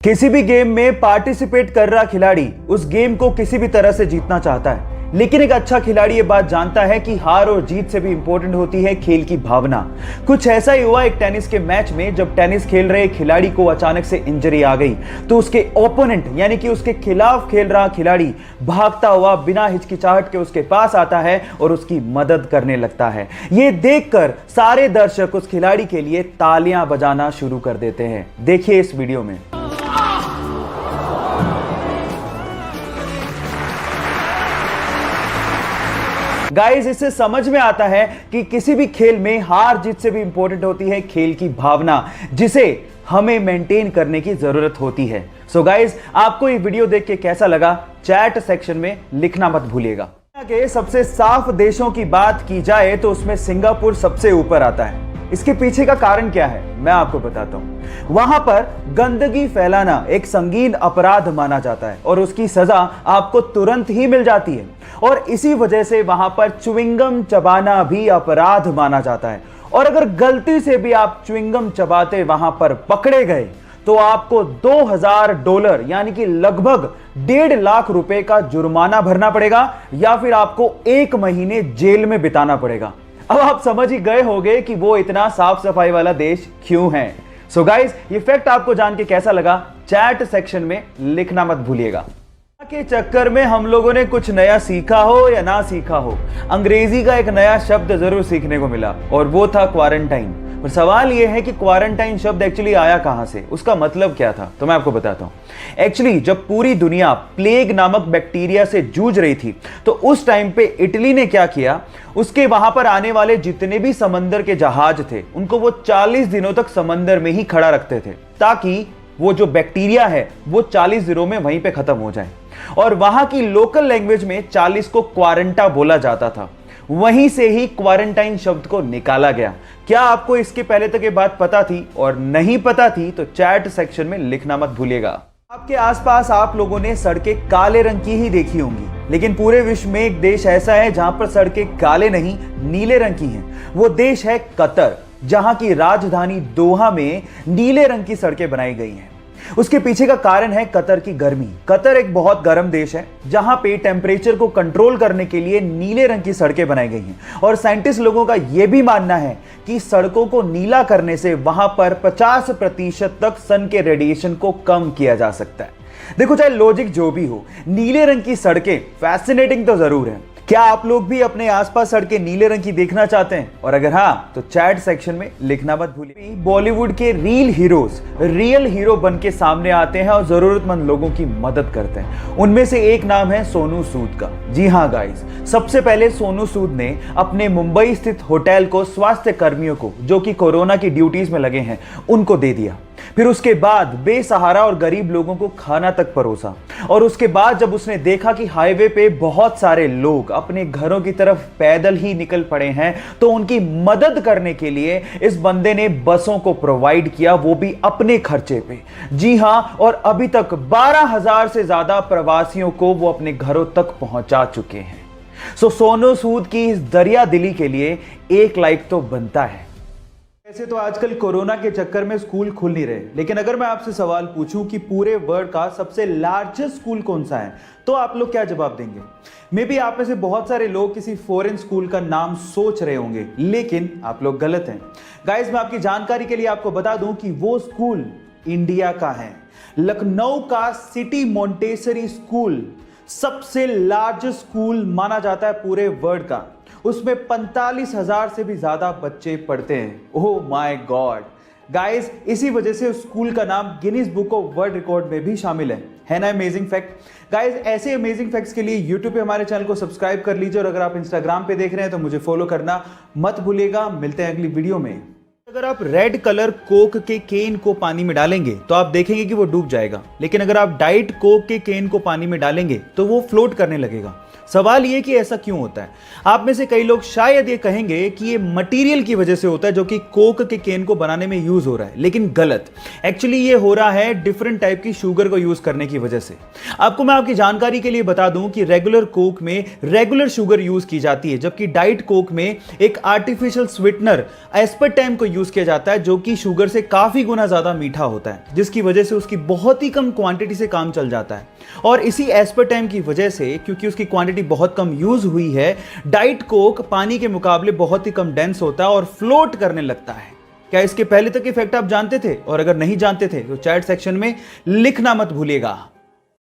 किसी भी गेम में पार्टिसिपेट कर रहा खिलाड़ी उस गेम को किसी भी तरह से जीतना चाहता है, लेकिन एक अच्छा खिलाड़ी ये बात जानता है कि हार और जीत से भी इंपॉर्टेंट होती है खेल की भावना। कुछ ऐसा ही हुआ एक टेनिस के मैच में, जब टेनिस खेल रहे खिलाड़ी को अचानक से इंजरी आ गई तो उसके ओपोनेंट यानी कि उसके खिलाफ खेल रहा खिलाड़ी भागता हुआ बिना हिचकिचाहट के उसके पास आता है और उसकी मदद करने लगता है। ये देखकर सारे दर्शक उस खिलाड़ी के लिए तालियां बजाना शुरू कर देते हैं। देखिए इस वीडियो में। गाइस, इससे समझ में आता है कि किसी भी खेल में हार जीत से भी इंपॉर्टेंट होती है खेल की भावना, जिसे हमें मेंटेन करने की जरूरत होती है। सो गाइस, आपको ये वीडियो देख के कैसा लगा चैट सेक्शन में लिखना मत भूलिएगा। दुनिया के सबसे साफ देशों की बात की जाए तो उसमें सिंगापुर सबसे ऊपर आता है। इसके पीछे का कारण क्या है मैं आपको बताता हूं। वहां पर गंदगी फैलाना एक संगीन अपराध माना जाता है और उसकी सजा आपको तुरंत ही मिल जाती है, और इसी वजह से वहां पर च्युइंगम चबाना भी अपराध माना जाता है। और अगर गलती से भी आप च्युइंगम चबाते वहां पर पकड़े गए तो आपको $2000 यानी कि लगभग 1.5 लाख रुपए का जुर्माना भरना पड़ेगा, या फिर आपको 1 महीने जेल में बिताना पड़ेगा। अब आप समझ ही गए होंगे कि वो इतना साफ सफाई वाला देश क्यों है। सो गाइस, ये फैक्ट आपको जान के कैसा लगा चैट सेक्शन में लिखना मत भूलिएगा। के चक्कर में हम लोगों ने कुछ नया सीखा हो या ना सीखा हो, अंग्रेजी का एक नया शब्द जरूर सीखने को मिला, और वो था क्वारंटाइन। पर सवाल यह है कि क्वारंटाइन शब्द एक्चुअली आया कहां से, उसका मतलब क्या था, तो मैं आपको बताता हूं। एक्चुअली जब पूरी दुनिया प्लेग नामक बैक्टीरिया से जूझ रही थी तो उस टाइम पे इटली ने क्या किया, उसके वहां पर आने वाले जितने भी समंदर के जहाज थे उनको वो 40 दिनों तक समंदर में ही खड़ा रखते थे, ताकि वो जो बैक्टीरिया है वो 40 दिनों में वहीं पे खत्म हो जाए। और वहां की लोकल लैंग्वेज में 40 को क्वारंटा बोला जाता था। वहीं से ही क्वारंटाइन शब्द को निकाला गया। क्या आपको इसके पहले तक ये बात पता थी, और नहीं पता थी तो चैट सेक्शन में लिखना मत भूलिएगा। आपके आसपास आप लोगों ने सड़कें काले रंग की ही देखी होंगी, लेकिन पूरे विश्व में एक देश ऐसा है जहां पर सड़कें काले नहीं नीले रंग की हैं। वो देश है कतर, जहां की राजधानी दोहा में नीले रंग की सड़कें बनाई गई हैं। उसके पीछे का कारण है कतर की गर्मी। कतर एक बहुत गर्म देश है जहां पे टेम्परेचर को कंट्रोल करने के लिए नीले रंग की सड़कें बनाई गई हैं, और साइंटिस्ट लोगों का यह भी मानना है कि सड़कों को नीला करने से वहां पर 50% तक सन के रेडिएशन को कम किया जा सकता है। देखो, चाहे लॉजिक जो भी हो, नीले रंग की सड़कें फैसिनेटिंग तो जरूर है। क्या आप लोग भी अपने आसपास सड़कें नीले रंग की देखना चाहते हैं, और अगर हाँ तो चैट सेक्शन में लिखना मत भूलिए। बॉलीवुड के रियल हीरो बन के सामने आते हैं और जरूरतमंद लोगों की मदद करते हैं। उनमें से एक नाम है सोनू सूद का। जी हाँ गाइस, सबसे पहले सोनू सूद ने अपने मुंबई स्थित होटल को स्वास्थ्य कर्मियों को, जो कि कोरोना की ड्यूटीज में लगे हैं, उनको दे दिया। फिर उसके बाद बेसहारा और गरीब लोगों को खाना तक परोसा, और उसके बाद जब उसने देखा कि हाईवे पे बहुत सारे लोग अपने घरों की तरफ पैदल ही निकल पड़े हैं, तो उनकी मदद करने के लिए इस बंदे ने बसों को प्रोवाइड किया, वो भी अपने खर्चे पे। जी हां, और अभी तक 12,000 से ज्यादा प्रवासियों को वो अपने घरों तक पहुंचा चुके हैं। सो सोनू सूद की इस दरिया दिली के लिए 1 लाइक तो बनता है। वैसे तो आजकल कोरोना के चक्कर में स्कूल खुल नहीं रहे, लेकिन अगर मैं आपसे सवाल पूछूं कि पूरे वर्ल्ड का सबसे लार्जेस्ट स्कूल कौन सा है, तो आप लोग क्या जवाब देंगे? मे बी आप में से बहुत सारे लोग किसी फॉरेन स्कूल का नाम सोच रहे होंगे, लेकिन आप लोग गलत हैं। गाइस, मैं आपकी जानकारी के लिए आपको बता दूं कि वो स्कूल इंडिया का है। लखनऊ का सिटी मॉन्टेसरी स्कूल सबसे लार्जेस्ट स्कूल माना जाता है पूरे वर्ल्ड का। उसमें 45,000 से भी ज्यादा बच्चे पढ़ते हैं। ओह माय गॉड गाइस, इसी वजह से उस स्कूल का नाम Guinness book of world record में भी शामिल है ना अमेजिंग फैक्ट। गाइस, ऐसे अमेजिंग फैक्ट्स के लिए यूट्यूब पे हमारे चैनल को सब्सक्राइब कर लीजिए, और अगर आप इंस्टाग्राम पे देख रहे हैं तो मुझे फॉलो करना मत भूलिएगा। मिलते हैं अगली वीडियो में। अगर आप रेड कलर कोक के केन को पानी में डालेंगे तो आप देखेंगे कि वो डूब जाएगा, लेकिन अगर आप डाइट कोक के केन को पानी में डालेंगे तो वो फ्लोट करने लगेगा। सवाल ये कि ऐसा क्यों होता है। आप में से कई लोग शायद ये कहेंगे कि ये मटेरियल की वजह से होता है जो कि कोक के केन को बनाने में यूज हो रहा है, लेकिन गलत। एक्चुअली ये हो रहा है डिफरेंट टाइप की शुगर को यूज करने की वजह से। आपको मैं आपकी जानकारी के लिए बता दूं कि रेगुलर कोक में रेगुलर शुगर यूज की जाती है, जबकि डाइट कोक में एक आर्टिफिशियल स्वीटनर एस्पर्टेम को यूज किया जाता है जो कि शुगर से काफी गुना ज्यादा मीठा होता है, जिसकी वजह से उसकी बहुत ही कम क्वांटिटी से काम चल जाता है। और इसी एस्पर्टेम की वजह से, क्योंकि उसकी क्वांटिटी बहुत कम यूज हुई है, डाइट कोक पानी के मुकाबले बहुत ही कम डेंस होता है और फ्लोट करने लगता है। क्या इसके पहले तक इफेक्ट आप जानते थे? और अगर नहीं जानते थे तो चैट सेक्शन में लिखना मत भूलिएगा।